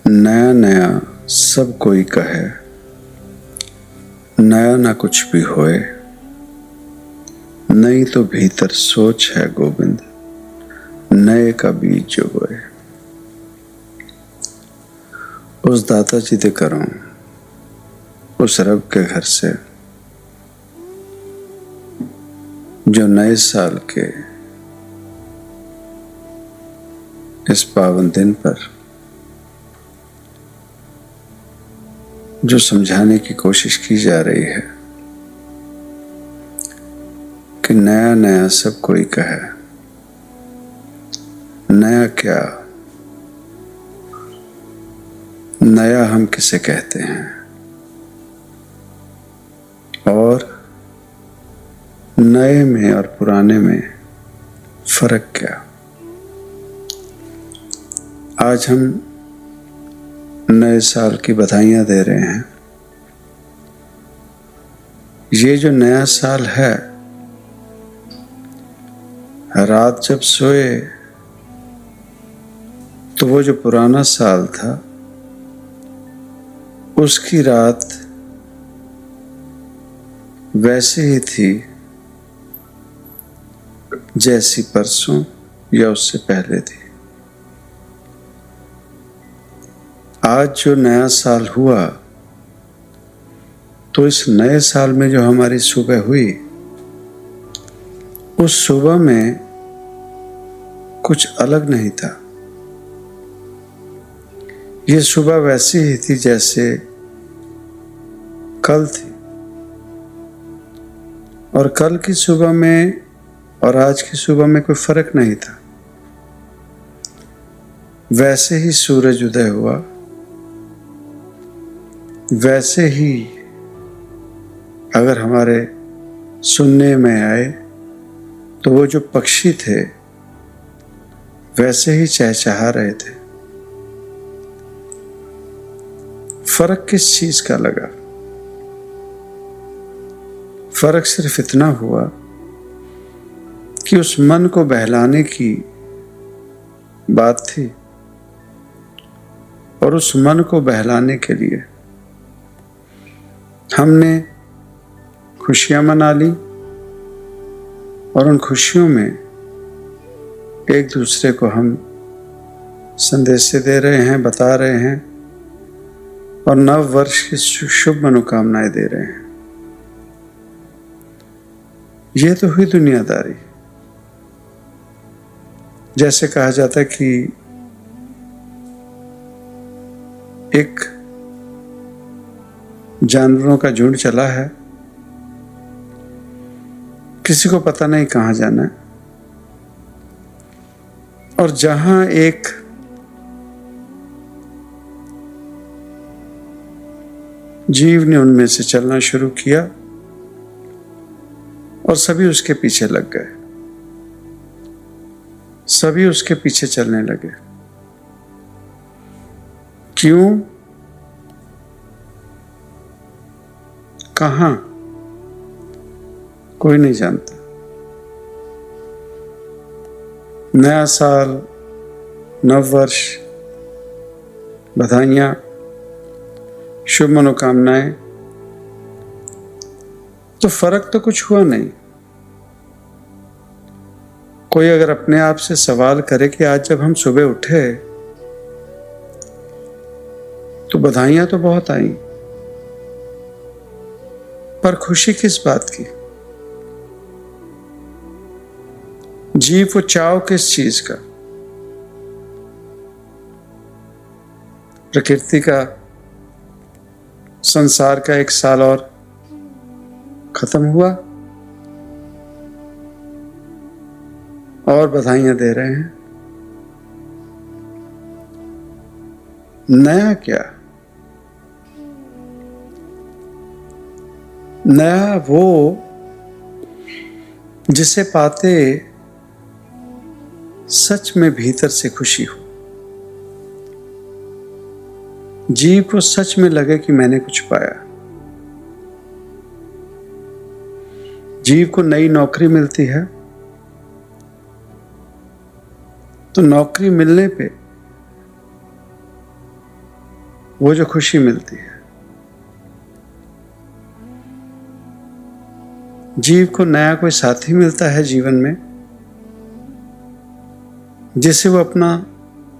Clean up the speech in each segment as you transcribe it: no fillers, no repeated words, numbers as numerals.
नया नया सब कोई कहे, नया ना कुछ भी होए, नई तो भीतर सोच है गोविंद, नए का बीज जो बोए। उस दाता जी दे करूं, उस रब के घर से जो नए साल के इस पावन दिन पर जो समझाने की कोशिश की जा रही है कि नया नया सब कोई कहे, नया क्या, नया हम किसे कहते हैं और नए में और पुराने में फर्क क्या। आज हम नए साल की बधाइयां दे रहे हैं। ये जो नया साल है, रात जब सोए तो वो जो पुराना साल था उसकी रात वैसे ही थी जैसी परसों या उससे पहले थी। आज जो नया साल हुआ तो इस नए साल में जो हमारी सुबह हुई, उस सुबह में कुछ अलग नहीं था। ये सुबह वैसी ही थी जैसे कल थी, और कल की सुबह में और आज की सुबह में कोई फर्क नहीं था। वैसे ही सूरज उदय हुआ, वैसे ही अगर हमारे सुनने में आए तो वो जो पक्षी थे वैसे ही चहचहा रहे थे। फर्क किस चीज का लगा? फर्क सिर्फ इतना हुआ कि उस मन को बहलाने की बात थी, और उस मन को बहलाने के लिए हमने खुशियां मना ली, और उन खुशियों में एक दूसरे को हम संदेश दे रहे हैं, बता रहे हैं, और नव वर्ष की शुभ मनोकामनाएं दे रहे हैं। ये तो हुई दुनियादारी। जैसे कहा जाता है कि एक जानवरों का झुंड चला है, किसी को पता नहीं कहां जाना है, और जहां एक जीव ने उनमें से चलना शुरू किया और सभी उसके पीछे लग गए, सभी उसके पीछे चलने लगे। क्यों, कहां, कोई नहीं जानता। नया साल, नव वर्ष, बधाइयां, शुभ मनोकामनाएं, तो फर्क तो कुछ हुआ नहीं। कोई अगर अपने आप से सवाल करे कि आज जब हम सुबह उठे तो बधाइयां तो बहुत आई, पर खुशी किस बात की? जीव को चाव किस चीज का? प्रकृति का, संसार का एक साल और खत्म हुआ और बधाइयां दे रहे हैं। नया क्या? नया वो जिसे पाते सच में भीतर से खुशी हो, जीव को सच में लगे कि मैंने कुछ पाया। जीव को नई नौकरी मिलती है तो नौकरी मिलने पे वो जो खुशी मिलती है। जीव को नया कोई साथी मिलता है जीवन में, जिसे वो अपना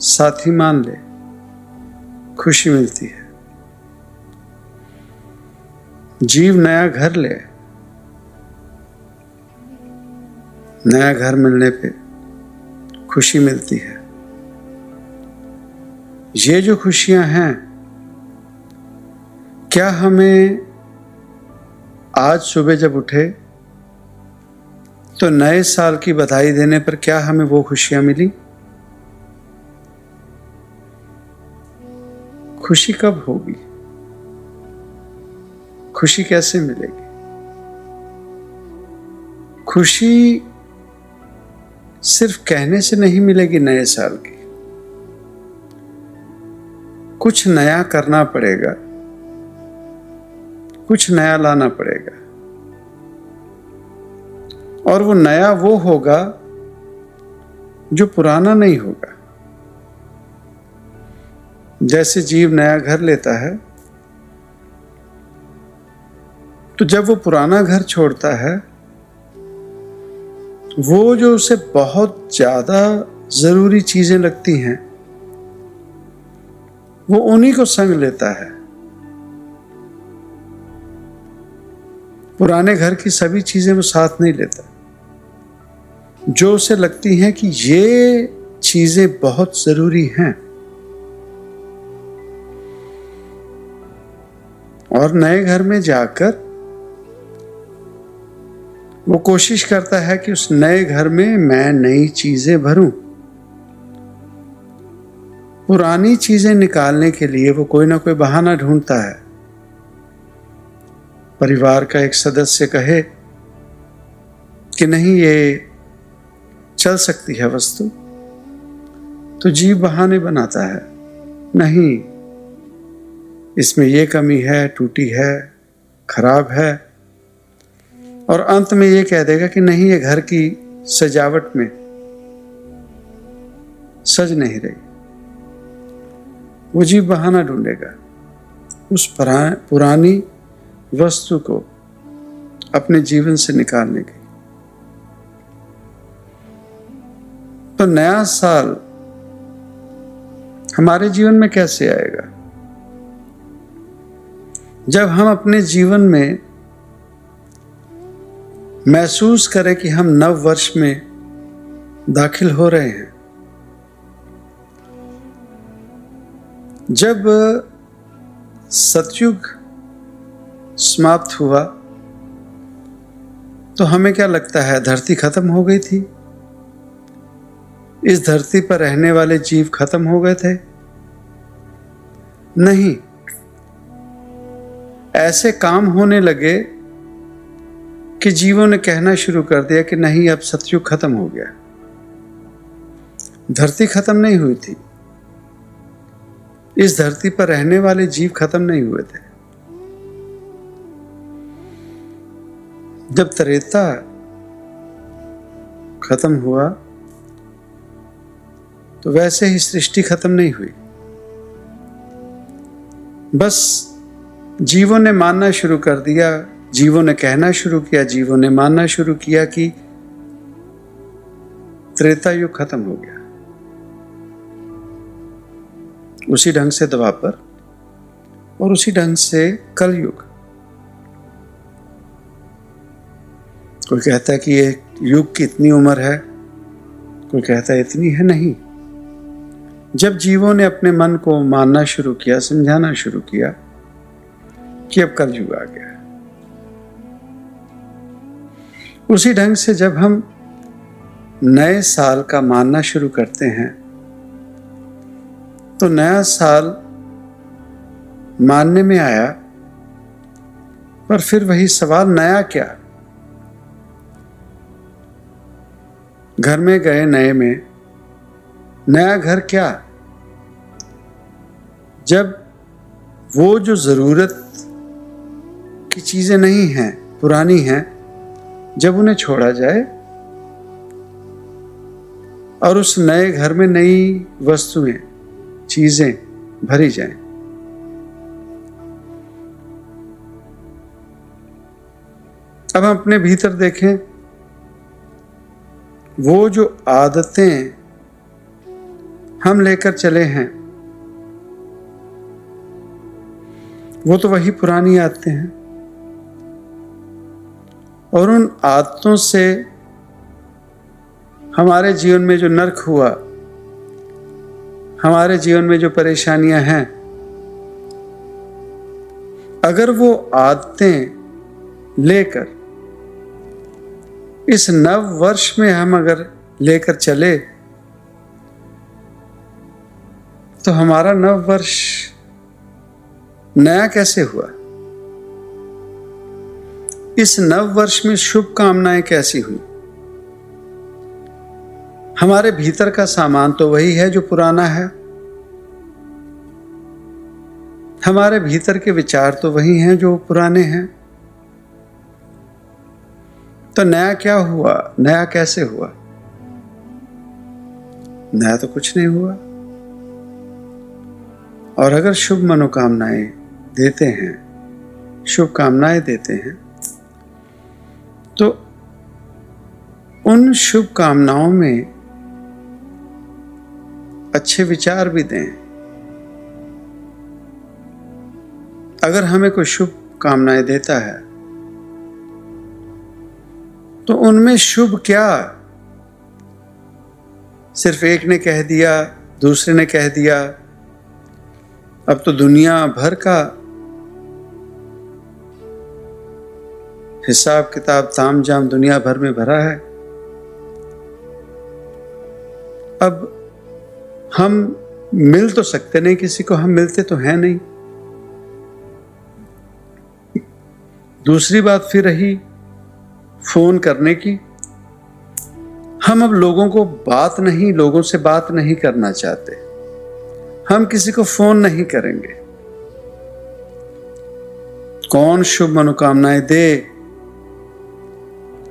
साथी मान ले, खुशी मिलती है। जीव नया घर ले, नया घर मिलने पे खुशी मिलती है। ये जो खुशियां हैं, क्या हमें आज सुबह जब उठे तो नए साल की बधाई देने पर क्या हमें वो खुशियां मिली? खुशी कब होगी? खुशी कैसे मिलेगी? खुशी सिर्फ कहने से नहीं मिलेगी। नए साल की कुछ नया करना पड़ेगा, कुछ नया लाना पड़ेगा, और वो नया वो होगा जो पुराना नहीं होगा। जैसे जीव नया घर लेता है, तो जब वो पुराना घर छोड़ता है, वो जो उसे बहुत ज्यादा जरूरी चीजें लगती हैं, वो उन्हीं को संग लेता है। पुराने घर की सभी चीजें वो साथ नहीं लेता। जो उसे लगती हैं कि ये चीजें बहुत जरूरी हैं, और नए घर में जाकर वो कोशिश करता है कि उस नए घर में मैं नई चीजें भरूं। पुरानी चीजें निकालने के लिए वो कोई ना कोई बहाना ढूंढता है। परिवार का एक सदस्य कहे कि नहीं, ये चल सकती है वस्तु, तो जीव बहाने बनाता है, नहीं इसमें ये कमी है, टूटी है, खराब है, और अंत में ये कह देगा कि नहीं, ये घर की सजावट में सज नहीं रही। वो जीव बहाना ढूंढेगा उस पुरानी वस्तु को अपने जीवन से निकालने की। तो नया साल हमारे जीवन में कैसे आएगा? जब हम अपने जीवन में महसूस करें कि हम नव वर्ष में दाखिल हो रहे हैं। जब सतयुग समाप्त हुआ तो हमें क्या लगता है? धरती खत्म हो गई थी, इस धरती पर रहने वाले जीव खत्म हो गए थे? नहीं, ऐसे काम होने लगे कि जीवों ने कहना शुरू कर दिया कि नहीं, अब सतयुग खत्म हो गया। धरती खत्म नहीं हुई थी, इस धरती पर रहने वाले जीव खत्म नहीं हुए थे। जब त्रेता खत्म हुआ तो वैसे ही सृष्टि खत्म नहीं हुई। बस जीवों ने मानना शुरू कर दिया, जीवों ने कहना शुरू किया, जीवों ने मानना शुरू किया कि त्रेता युग खत्म हो गया। उसी ढंग से द्वापर और उसी ढंग से कलयुग। कोई कहता है कि ये युग की इतनी उम्र है, कोई कहता है इतनी है। नहीं, जब जीवों ने अपने मन को मानना शुरू किया, समझाना शुरू किया कि अब कलयुग आ गया, उसी ढंग से जब हम नए साल का मानना शुरू करते हैं तो नया साल मानने में आया, पर फिर वही सवाल, नया क्या? घर में गए नए में, नया घर क्या? जब वो जो जरूरत की चीजें नहीं हैं, पुरानी हैं, जब उन्हें छोड़ा जाए और उस नए घर में नई वस्तुएं, चीजें भरी जाएं, अब हम अपने भीतर देखें, वो जो आदतें हम लेकर चले हैं वो तो वही पुरानी आदतें हैं, और उन आदतों से हमारे जीवन में जो नर्क हुआ, हमारे जीवन में जो परेशानियां हैं, अगर वो आदतें लेकर इस नव वर्ष में हम अगर लेकर चले तो हमारा नव वर्ष नया कैसे हुआ? इस नव वर्ष में शुभ कामनाएं कैसी हुई? हमारे भीतर का सामान तो वही है जो पुराना है, हमारे भीतर के विचार तो वही हैं जो पुराने हैं। तो नया क्या हुआ? नया कैसे हुआ? नया तो कुछ नहीं हुआ। और अगर शुभ मनोकामनाएं देते हैं, शुभ कामनाएं देते हैं, तो उन शुभ कामनाओं में अच्छे विचार भी दें। अगर हमें कोई शुभ कामनाएं देता है तो उनमें शुभ क्या? सिर्फ एक ने कह दिया, दूसरे ने कह दिया। अब तो दुनिया भर का हिसाब किताब तामझाम दुनिया भर में भरा है। अब हम मिल तो सकते नहीं किसी को, हम मिलते तो हैं नहीं। दूसरी बात फिर रही फोन करने की। हम अब लोगों से बात नहीं करना चाहते। हम किसी को फोन नहीं करेंगे। कौन शुभ मनोकामनाएं दे?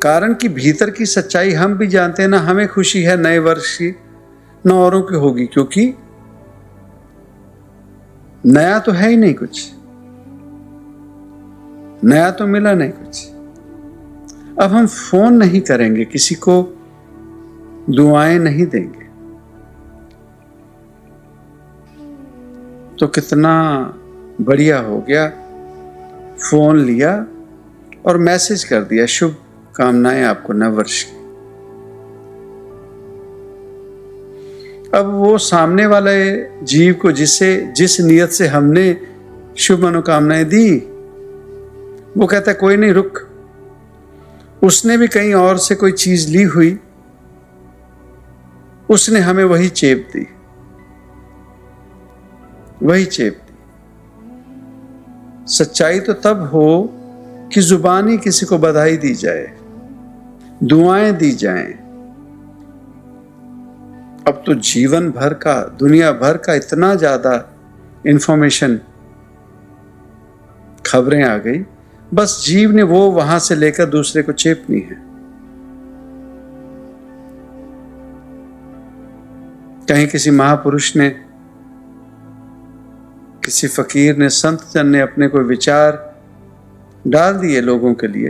कारण कि भीतर की सच्चाई हम भी जानते हैं ना, हमें खुशी है नए वर्ष की, न औरों की होगी, क्योंकि नया तो है ही नहीं कुछ, नया तो मिला नहीं कुछ। अब हम फोन नहीं करेंगे, किसी को दुआएं नहीं देंगे, तो कितना बढ़िया हो गया। फोन लिया और मैसेज कर दिया, शुभ कामनाएं आपको नव वर्ष की। अब वो सामने वाले जीव को जिस नियत से हमने शुभ मनोकामनाएं दी, वो कहता है कोई नहीं, रुक। उसने भी कहीं और से कोई चीज ली हुई, उसने हमें वही चेप दी, वही चेप दी। सच्चाई तो तब हो कि जुबानी किसी को बधाई दी जाए, दुआएं दी जाएं। अब तो जीवन भर का, दुनिया भर का इतना ज्यादा इंफॉर्मेशन, खबरें आ गई, बस जीव ने वो वहां से लेकर दूसरे को चेपनी है। कहीं किसी महापुरुष ने, किसी फकीर ने, संत जन ने अपने कोई विचार डाल दिए लोगों के लिए,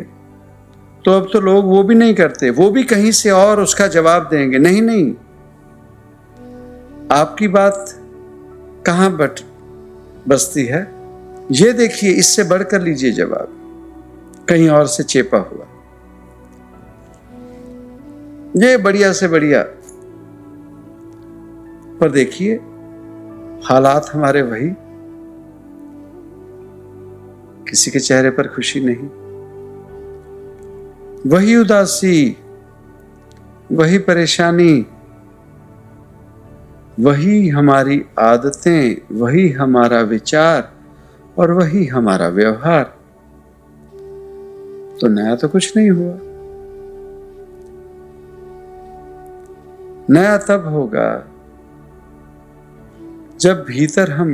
तो अब तो लोग वो भी नहीं करते, वो भी कहीं से और उसका जवाब देंगे। नहीं नहीं, आपकी बात कहां बसती है, ये देखिए, इससे बढ़कर लीजिए जवाब, कहीं और से चेपा हुआ, ये बढ़िया से बढ़िया। पर देखिए हालात हमारे वही, किसी के चेहरे पर खुशी नहीं, वही उदासी, वही परेशानी, वही हमारी आदतें, वही हमारा विचार और वही हमारा व्यवहार। तो नया तो कुछ नहीं हुआ। नया तब होगा जब भीतर हम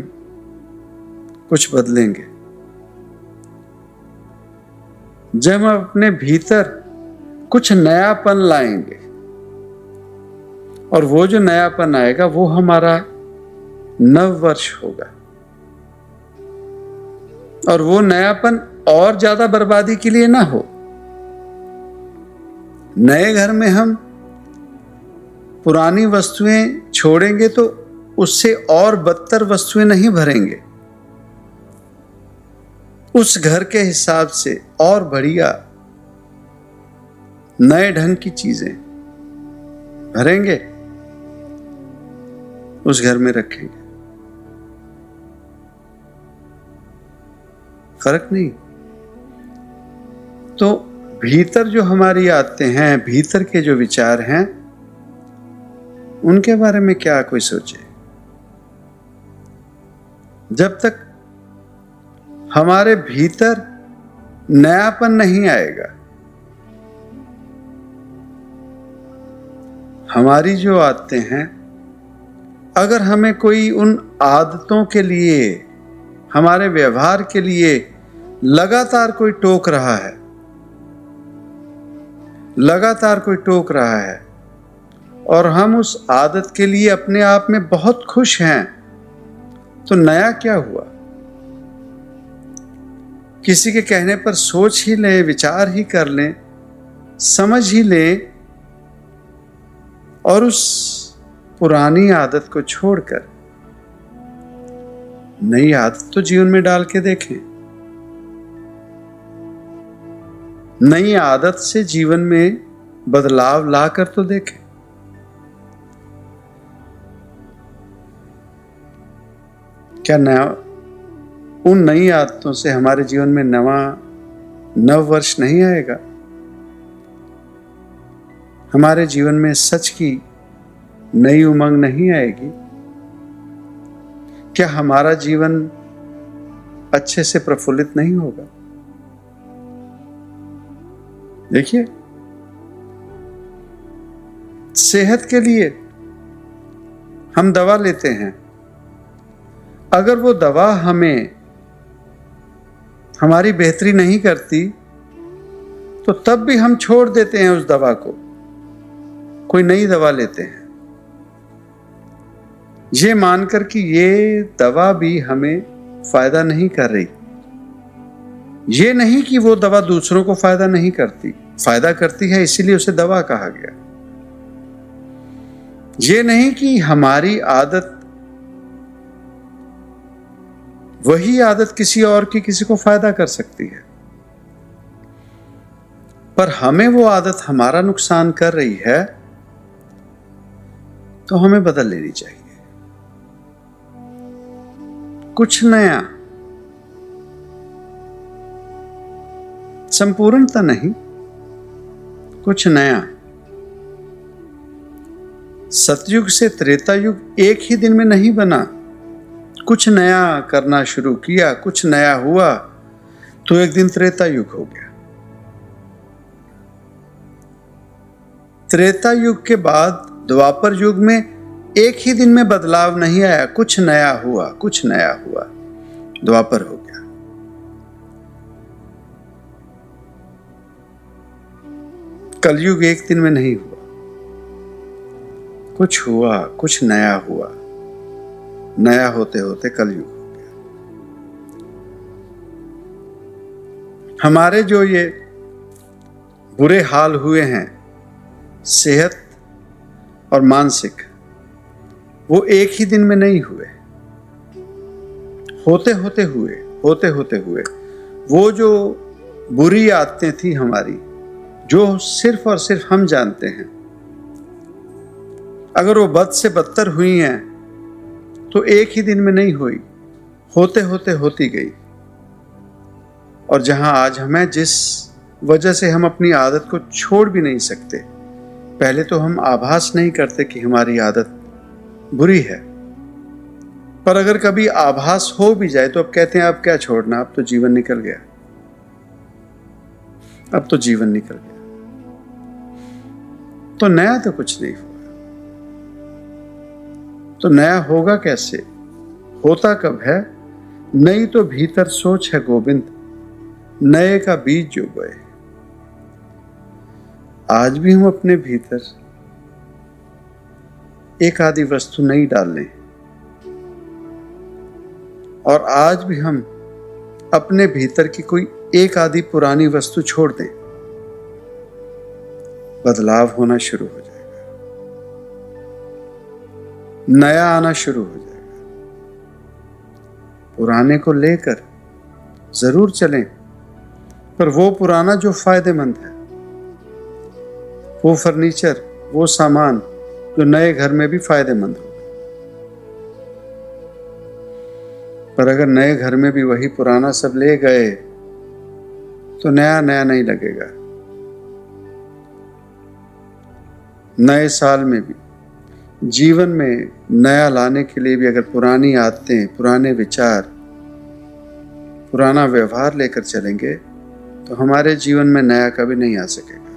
कुछ बदलेंगे, जब हम अपने भीतर कुछ नयापन लाएंगे, और वो जो नयापन आएगा वो हमारा नव वर्ष होगा। और वो नयापन और ज्यादा बर्बादी के लिए ना हो, नए घर में हम पुरानी वस्तुएं छोड़ेंगे तो उससे और बदतर वस्तुएं नहीं भरेंगे, उस घर के हिसाब से और बढ़िया नए ढंग की चीजें भरेंगे, उस घर में रखेंगे। फर्क नहीं। तो भीतर जो हमारी आदतें हैं, भीतर के जो विचार हैं, उनके बारे में क्या कोई सोचे? जब तक हमारे भीतर नयापन नहीं आएगा, हमारी जो आदतें हैं, अगर हमें कोई उन आदतों के लिए, हमारे व्यवहार के लिए लगातार कोई टोक रहा है, लगातार कोई टोक रहा है, और हम उस आदत के लिए अपने आप में बहुत खुश हैं, तो नया क्या हुआ? किसी के कहने पर सोच ही लें, विचार ही कर लें, समझ ही लें, और उस पुरानी आदत को छोड़कर नई आदत तो जीवन में डाल के देखें। नई आदत से जीवन में बदलाव लाकर तो देखें। क्या नया, उन नई आदतों से हमारे जीवन में नव वर्ष नहीं आएगा? हमारे जीवन में सच की नई उमंग नहीं आएगी? क्या हमारा जीवन अच्छे से प्रफुल्लित नहीं होगा? देखिए, सेहत के लिए हम दवा लेते हैं। अगर वो दवा हमें हमारी बेहतरी नहीं करती, तो तब भी हम छोड़ देते हैं उस दवा को, कोई नई दवा लेते हैं, ये मानकर कि ये दवा भी हमें फायदा नहीं कर रही। ये नहीं कि वो दवा दूसरों को फायदा नहीं करती, फायदा करती है, इसीलिए उसे दवा कहा गया। ये नहीं कि हमारी आदत, वही आदत किसी और की किसी को फायदा कर सकती है, पर हमें वो आदत हमारा नुकसान कर रही है, तो हमें बदल लेनी चाहिए। कुछ नया, संपूर्णता नहीं, कुछ नया। सतयुग से त्रेता युग एक ही दिन में नहीं बना। कुछ नया करना शुरू किया, कुछ नया हुआ, तो एक दिन त्रेता युग हो गया। त्रेता युग के बाद द्वापर युग में एक ही दिन में बदलाव नहीं आया, कुछ नया हुआ, कुछ नया हुआ, द्वापर हो गया। कलयुग एक दिन में नहीं हुआ, कुछ हुआ, कुछ नया हुआ, नया होते होते कलयुग हो गया। हमारे जो ये बुरे हाल हुए हैं, सेहत और मानसिक, वो एक ही दिन में नहीं हुए, होते होते हुए, होते होते हुए। वो जो बुरी आदतें थी हमारी, जो सिर्फ और सिर्फ हम जानते हैं, अगर वो बद से बदतर हुई हैं, तो एक ही दिन में नहीं हुई, होते होते होती गई। और जहां आज हमें, जिस वजह से हम अपनी आदत को छोड़ भी नहीं सकते, पहले तो हम आभास नहीं करते कि हमारी आदत बुरी है, पर अगर कभी आभास हो भी जाए तो अब कहते हैं अब क्या छोड़ना, अब तो जीवन निकल गया, अब तो जीवन निकल गया। तो नया तो कुछ नहीं हुआ, तो नया होगा कैसे? होता कब है? नई तो भीतर सोच है गोविंद, नए का बीज जो बोए। आज भी हम अपने भीतर एक आधी वस्तु नई डाल लें, और आज भी हम अपने भीतर की कोई एक आधी पुरानी वस्तु छोड़ दें, बदलाव होना शुरू हो जाएगा, नया आना शुरू हो जाएगा। पुराने को लेकर जरूर चलें, पर वो पुराना जो फायदेमंद है, वो फर्नीचर, वो सामान जो नए घर में भी फायदेमंद हो। पर अगर नए घर में भी वही पुराना सब ले गए तो नया नया नहीं लगेगा। नए साल में भी, जीवन में नया लाने के लिए भी अगर पुरानी आदतें, पुराने विचार, पुराना व्यवहार लेकर चलेंगे तो हमारे जीवन में नया कभी नहीं आ सकेगा,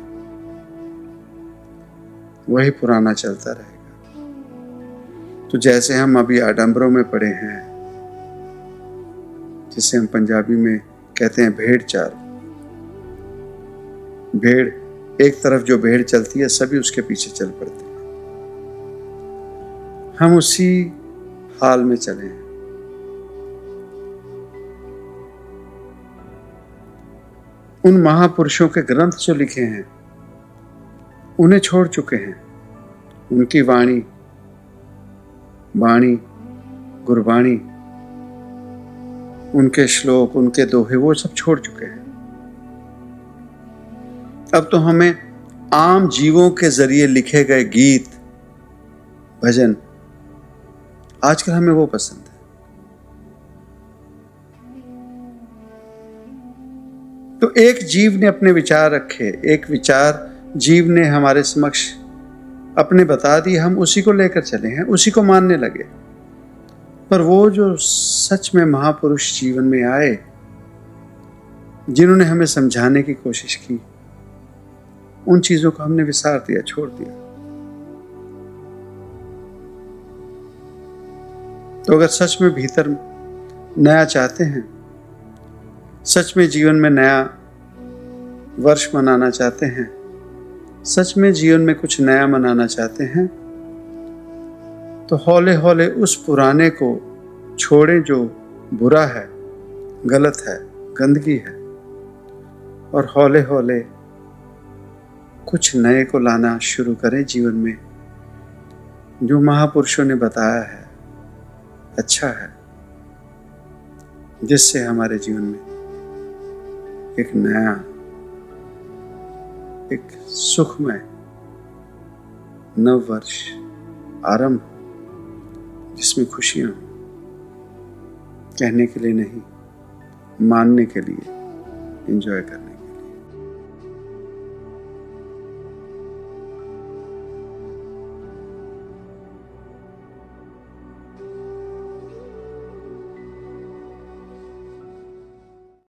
वही पुराना चलता रहेगा। तो जैसे हम अभी आडंबरों में पड़े हैं, जिसे हम पंजाबी में कहते हैं भेड़ चाल। भेड़, एक तरफ जो भेड़ चलती है सभी उसके पीछे चल पड़ते हैं। हम उसी हाल में चले हैं। उन महापुरुषों के ग्रंथ जो लिखे हैं उन्हें छोड़ चुके हैं। उनकी वाणी, गुरबाणी, उनके श्लोक, उनके दोहे, वो सब छोड़ चुके हैं। अब तो हमें आम जीवों के जरिए लिखे गए गीत, भजन, आजकल हमें वो पसंद है। तो एक जीव ने अपने विचार रखे, एक विचार जीव ने हमारे समक्ष अपने बता दिए, हम उसी को लेकर चले हैं, उसी को मानने लगे। पर वो जो सच में महापुरुष जीवन में आए, जिन्होंने हमें समझाने की कोशिश की, उन चीजों को हमने विसार दिया, छोड़ दिया। तो अगर सच में भीतर नया चाहते हैं, सच में जीवन में नया वर्ष मनाना चाहते हैं, सच में जीवन में कुछ नया मनाना चाहते हैं, तो हौले हौले उस पुराने को छोड़ें जो बुरा है, गलत है, गंदगी है, और हौले हौले कुछ नए को लाना शुरू करें जीवन में, जो महापुरुषों ने बताया है अच्छा है, जिससे हमारे जीवन में एक नया, एक सुखमय नव वर्ष आरंभ, जिसमें खुशियां हो, कहने के लिए नहीं, मानने के लिए, एंजॉय करने।